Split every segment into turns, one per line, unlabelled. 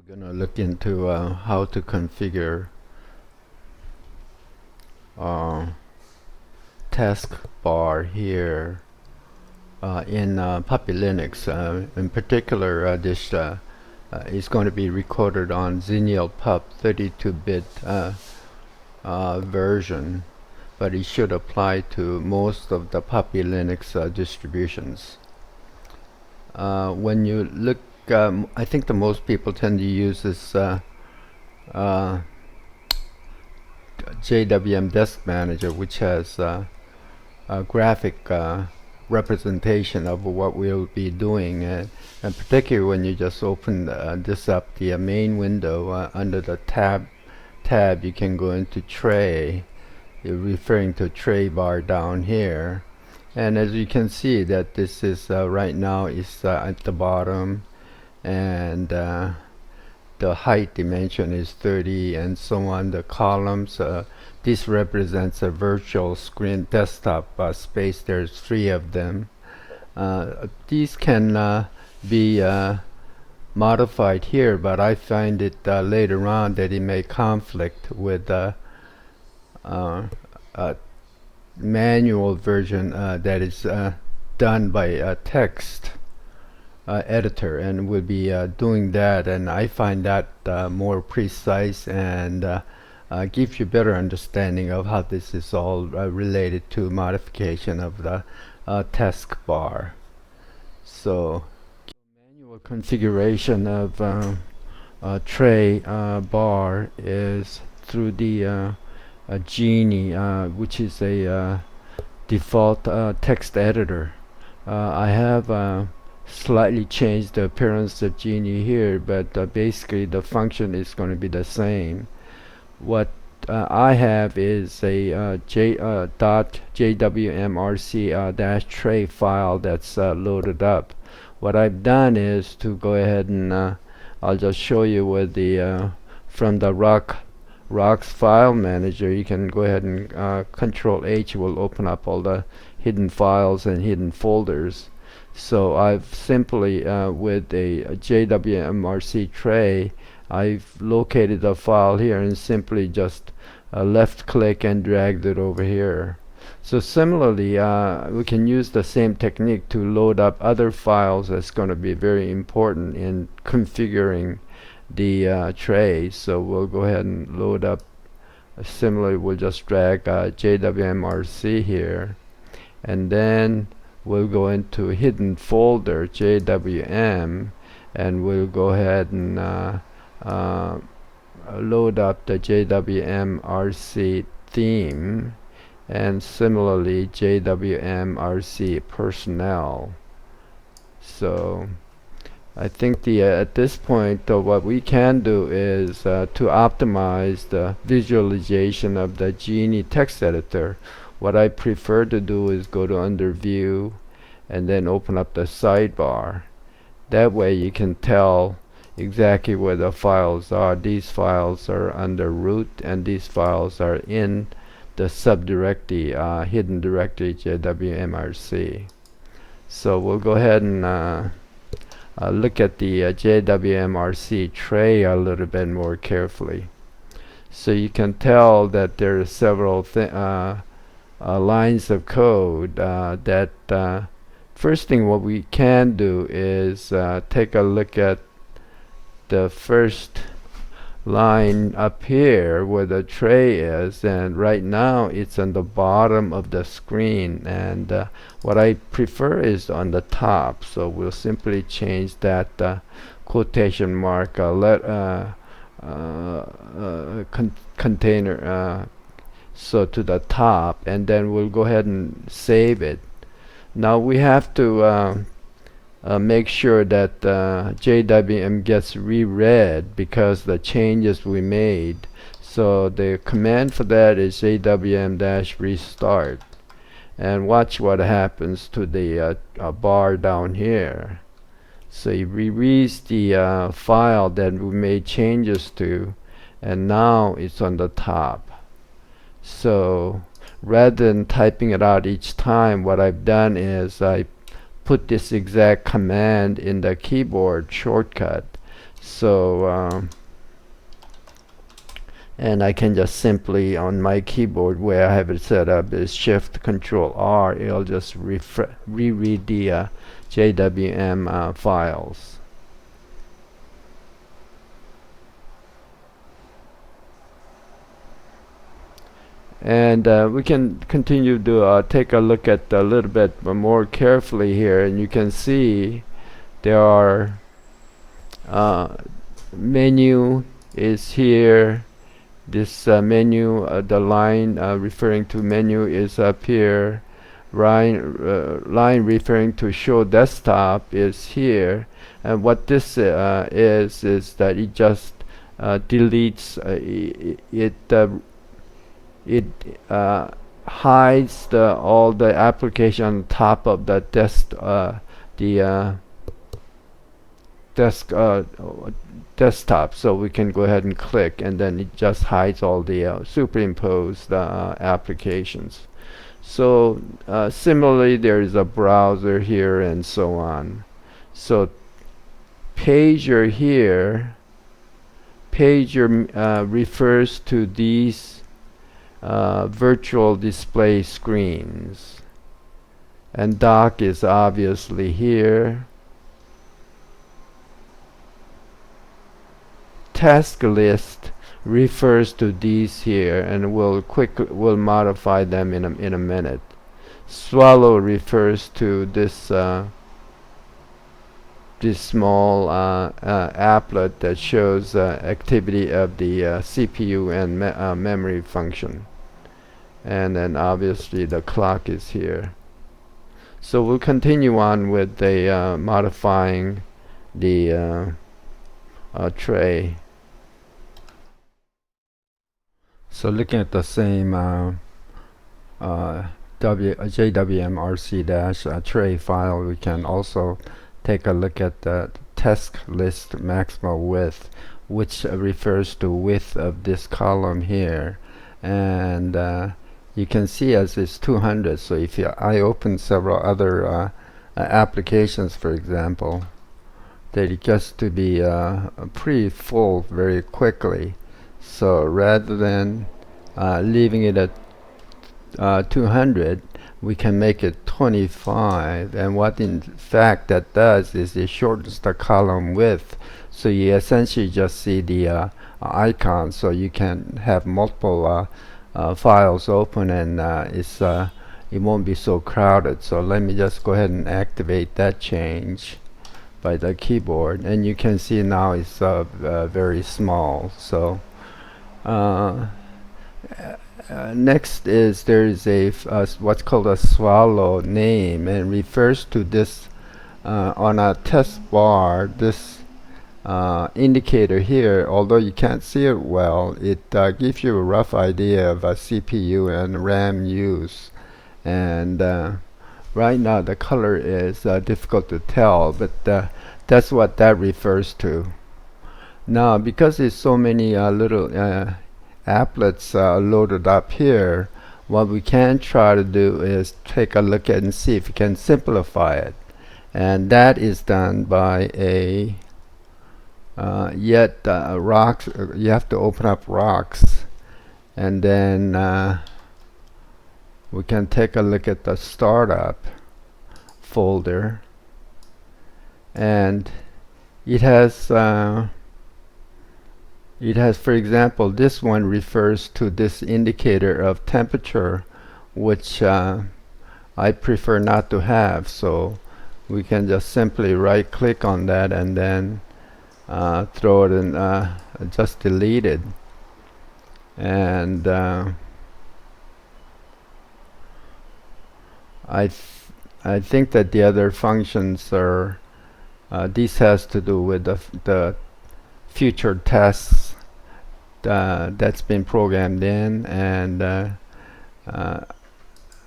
Gonna look into how to configure uh, taskbar here in puppylinux. In particular, this is going to be recorded on XenialPup32 bit version, but it should apply to most of the puppylinux distributions. When you look, I think the most people tend to use this JWM Desk Manager, which has a graphic representation of what we'll be doing, and particularly when you just open this up, the main window under the tab, you can go into tray. You're referring to tray bar down here, and as you can see that this is right now is at the bottom, and the height dimension is 30 and so on. The columns, this represents a virtual screen desktop space. There's 3 of them. These can be modified here, but I find it later on that it may conflict with manual version that is done by a text editor, and we'll be doing that, and I find that more precise and gives you better understanding of how this is all related to modification of the taskbar. So manual configuration of tray bar is through the Genie, which is a default text editor. I have slightly changed the appearance of Genie here, but basically the function is going to be the same. What I have is a jwmrc-tray file that's loaded up. What I've done is to go ahead and I'll just show you with the from the Rocks file manager. You can go ahead and Control H will open up all the hidden files and hidden folders. So I've simply with a jwmrc-tray, I've located a file here and simply just left click and dragged it over here. So similarly, we can use the same technique to load up other files. That's going to be very important in configuring the tray. So we'll go ahead and load up. Similarly, we'll just drag jwmrc here, and then we'll go into hidden folder JWM, and we'll go ahead and load up the JWMRC theme, and similarly JWMRC personnel. So I think at this point what we can do is to optimize the visualization of the Genie text editor. What I prefer to do is go to under view and then open up the sidebar. That way you can tell exactly where the files are. These files are under root, and these files are in the subdirectory, hidden directory JWMRC. So we'll go ahead and look at the JWMRC-tray a little bit more carefully. So you can tell that there are several lines of code that first thing what we can do is take a look at the first line up here where the tray is, and right now it's on the bottom of the screen, and what I prefer is on the top. So we'll simply change that quotation mark container so to the top, and then we'll go ahead and save it. Now we have to make sure that JWM gets reread because the changes we made. So the command for that is jwm-restart, and watch what happens to the bar down here. So it rereads the file that we made changes to, and now it's on the top. So rather than typing it out each time, what I've done is I put this exact command in the keyboard shortcut. So and I can just simply on my keyboard where I have it set up is Shift Control R. It'll just reread the JWM files. And we can continue to take a look at a little bit more carefully here, and you can see there are menu is here. This menu, the line referring to menu is up here. Line referring to show desktop is here. And what this is that it just deletes it hides all the application on top of the desktop, so we can go ahead and click, and then it just hides all the superimposed applications. So similarly, there is a browser here and so on. So pager here, pager refers to these virtual display screens, and dock is obviously here. Task list refers to these here, and we'll modify them in a minute. Swallow refers to this this small applet that shows activity of the CPU and memory function. And then obviously the clock is here. So we'll continue on with the modifying the tray. So looking at the same jwmrc-tray file, we can also take a look at the task list maximal width, which refers to width of this column here. And you can see as it's 200. So if I open several other applications, for example, that it gets to be pretty full very quickly. So rather than leaving it at 200, we can make it 25, and what in fact that does is it shortens the column width, so you essentially just see the icon, so you can have multiple files open, and it won't be so crowded. So let me just go ahead and activate that change by the keyboard, and you can see now it's very small. So next is there is a what's called a swallow name, and refers to this on a Taskbar, this indicator here. Although you can't see it well, it gives you a rough idea of CPU and RAM use. And right now the color is difficult to tell, but that's what that refers to. Now, because there's so many little applets loaded up here, what we can try to do is take a look at and see if we can simplify it, and that is done by a rocks. You have to open up rocks, and then we can take a look at the startup folder, and it has for example, this one refers to this indicator of temperature, which I prefer not to have. So we can just simply right click on that and then throw it in, just delete it. And I think that the other functions are this has to do with the future tasks that's been programmed in, and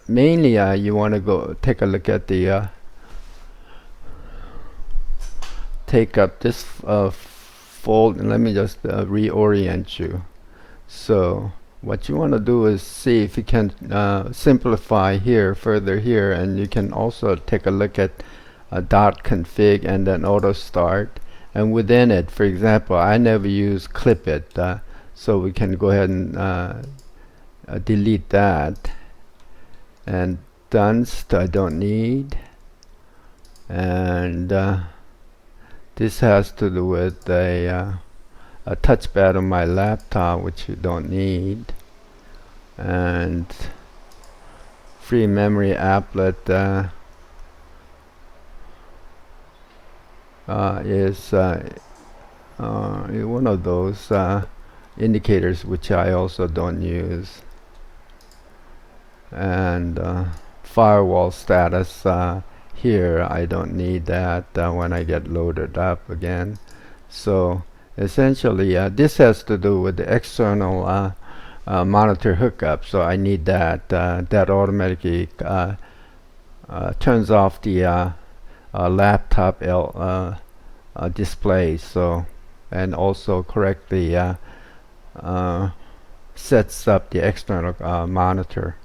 mainly you want to go take a look at the take up this fold, and let me just reorient you. So what you want to do is see if you can simplify here further here, and you can also take a look at .config and then auto start, and within it, for example, I never use clip it, so we can go ahead and delete that, and dunst I don't need, and this has to do with a touchpad on my laptop, which you don't need, and free memory applet is one of those indicators which I also don't use, and firewall status here I don't need that when I get loaded up again. So essentially this has to do with the external monitor hookup, so I need that. That automatically turns off the laptop display, so, and also correctly sets up the external monitor.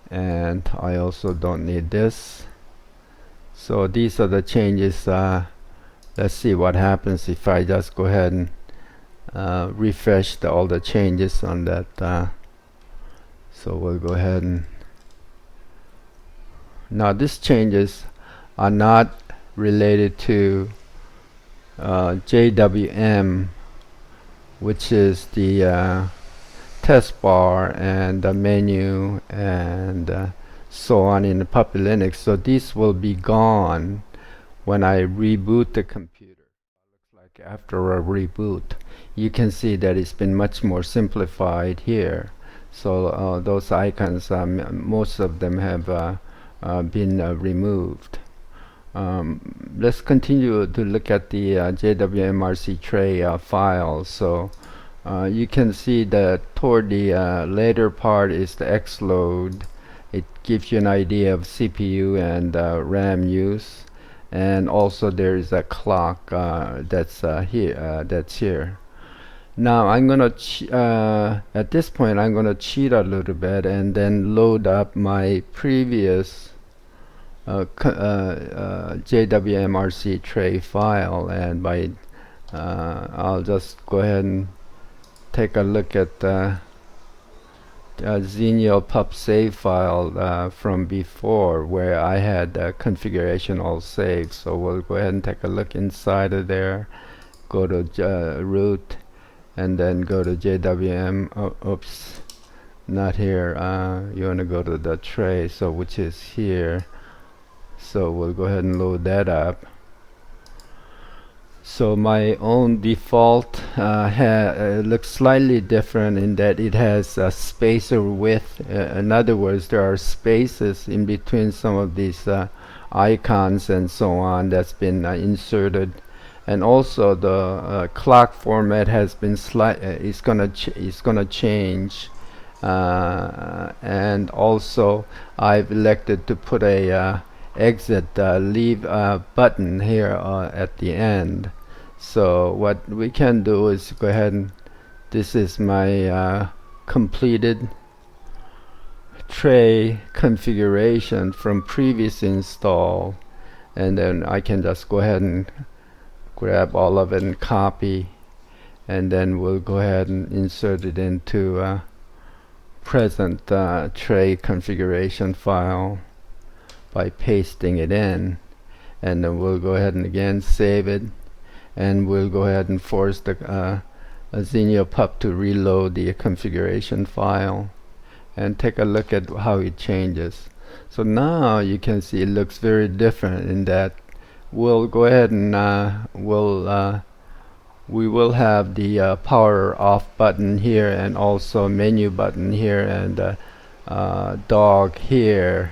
And I also don't need this. So these are the changes. Let's see what happens if I just go ahead and refresh all the changes on that. So we'll go ahead and now these changes are not related to JWM, which is the taskbar and the menu and so on in the puppylinux. So these will be gone when I reboot the computer. Looks like after a reboot, you can see that it's been much more simplified here. So those icons, most of them have been removed. Let's continue to look at the jwmrc-tray file. So you can see that toward the later part is the xload. It gives you an idea of CPU and RAM use, and also there is a clock that's here. Now I'm gonna at this point I'm gonna cheat a little bit and then load up my previous jwmrc-tray file, and by I'll just go ahead and take a look at the XenialPup save file from before, where I had configuration all saved. So we'll go ahead and take a look inside of there, go to root, and then go to jwm. Oops, not here. You want to go to the tray, so which is here. So we'll go ahead and load that up. So my own default looks slightly different in that it has a spacer width. In other words, there are spaces in between some of these icons and so on that's been inserted, and also the clock format has been it's gonna change, and also I've elected to put a exit leave button here at the end. So what we can do is go ahead and this is my completed tray configuration from previous install, and then I can just go ahead and grab all of it and copy, and then we'll go ahead and insert it into present tray configuration file by pasting it in, and then we'll go ahead and again save it, and we'll go ahead and force the XenialPup to reload the configuration file and take a look at how it changes. So now you can see it looks very different in that we'll go ahead and we will have the power off button here, and also menu button here, and dog here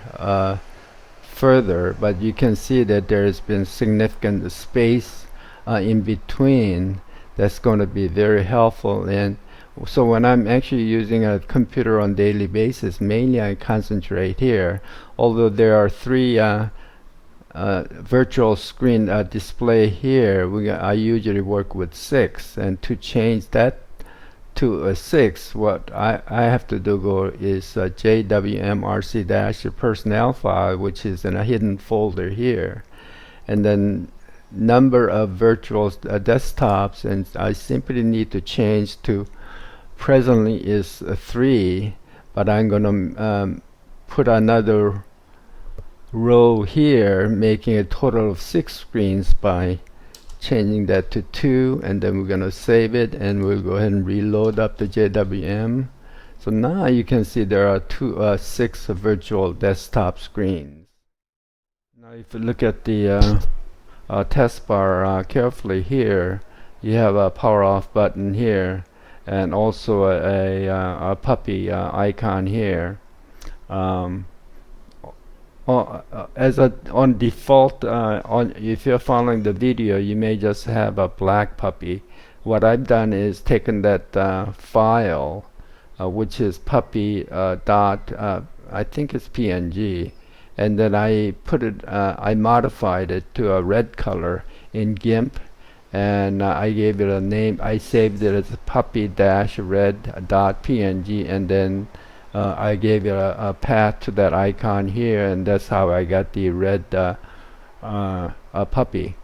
further, but you can see that there has been significant space in between that's going to be very helpful. And so when I'm actually using a computer on daily basis, mainly I concentrate here, although there are 3 virtual screen display here. I usually work with 6, and to change that to a 6, what I have to do is jwmrc-personnel file, which is in a hidden folder here, and then number of virtual desktops, and I simply need to change to presently is 3, but I'm gonna put another row here, making a total of 6 screens by changing that to 2, and then we're gonna save it, and we'll go ahead and reload up the JWM. So now you can see there are 6 virtual desktop screens. Now if you look at the taskbar carefully here, you have a power off button here, and also a puppy icon here. On default, if you're following the video, you may just have a black puppy. What I've done is taken that file, which is puppy dot, I think it's PNG, and then I modified it to a red color in GIMP, and I gave it a name. I saved it as puppy-red.png, and then I gave it a path to that icon here, and that's how I got the red puppy.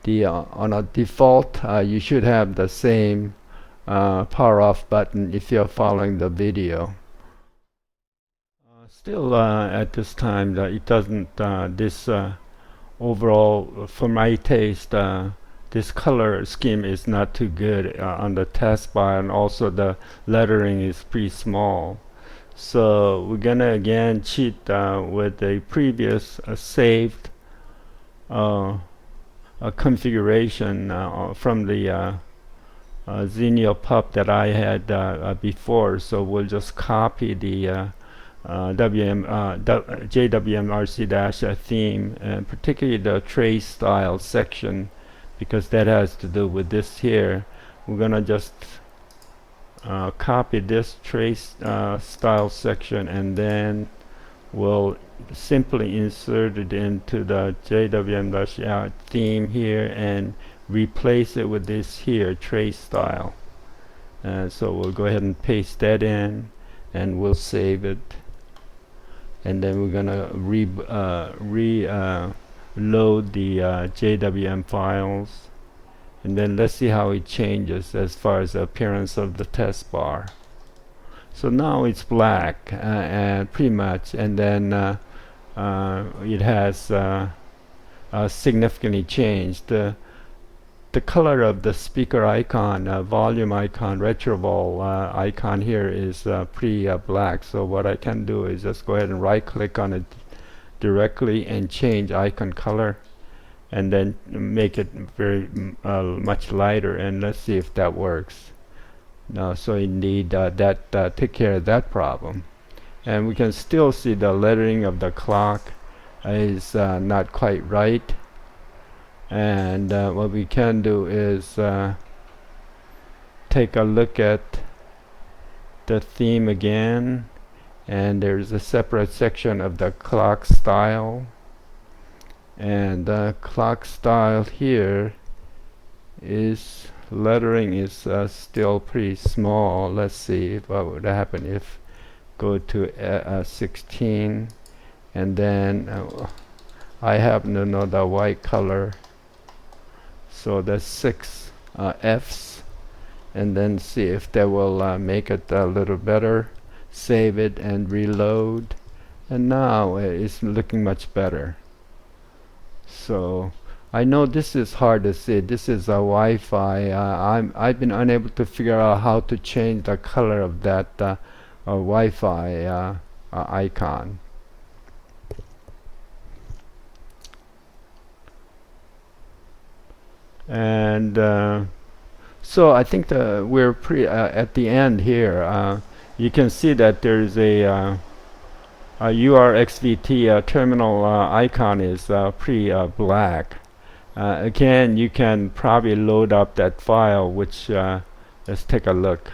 On a default, you should have the same power off button if you're following the video. Still, at this time, it doesn't. This overall, for my taste, this color scheme is not too good on the taskbar, and also the lettering is pretty small. So we're gonna again cheat with the previous saved configuration from the XenialPup that I had before. So we'll just copy the jwmrc-theme, and particularly the tray style section, because that has to do with this here. We're gonna just copy this tray style section, and then we'll simply insert it into the jwm-theme here and replace it with this here tray style. So we'll go ahead and paste that in, and we'll save it, and then we're gonna load the JWM files, and then let's see how it changes as far as the appearance of the taskbar. So now it's black, and pretty much, and then it has significantly changed. The color of the speaker icon, volume icon, retrovol icon here is pretty black. So what I can do is just go ahead and right click on it directly and change icon color, and then make it very much lighter, and let's see if that works. So indeed that take care of that problem, and we can still see the lettering of the clock is not quite right. And what we can do is take a look at the theme again, and there's a separate section of the clock style, and the clock style here is lettering is still pretty small. Let's see what would happen if go to 16, and then I happen to know the white color, so that's 6 Fs, and then see if that will make it a little better. Save it and reload, and now it's looking much better. So I know this is hard to see. This is a Wi-Fi. I've been unable to figure out how to change the color of that Wi-Fi icon. And so I think we're pretty at the end here. You can see that there's a jwmrc-tray terminal icon is pretty black. Again, you can probably load up that file, which let's take a look.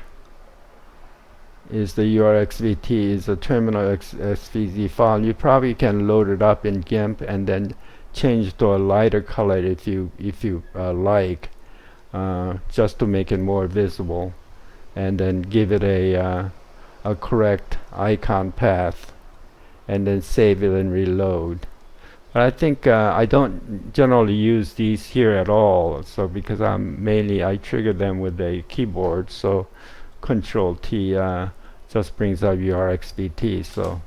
Is the jwmrc-tray is a terminal XVZ file. You probably can load it up in GIMP and then change to a lighter color if you like, just to make it more visible, and then give it a correct icon path, and then save it and reload. But I think I don't generally use these here at all. So because I trigger them with a keyboard. So Control T just brings up your XBT. So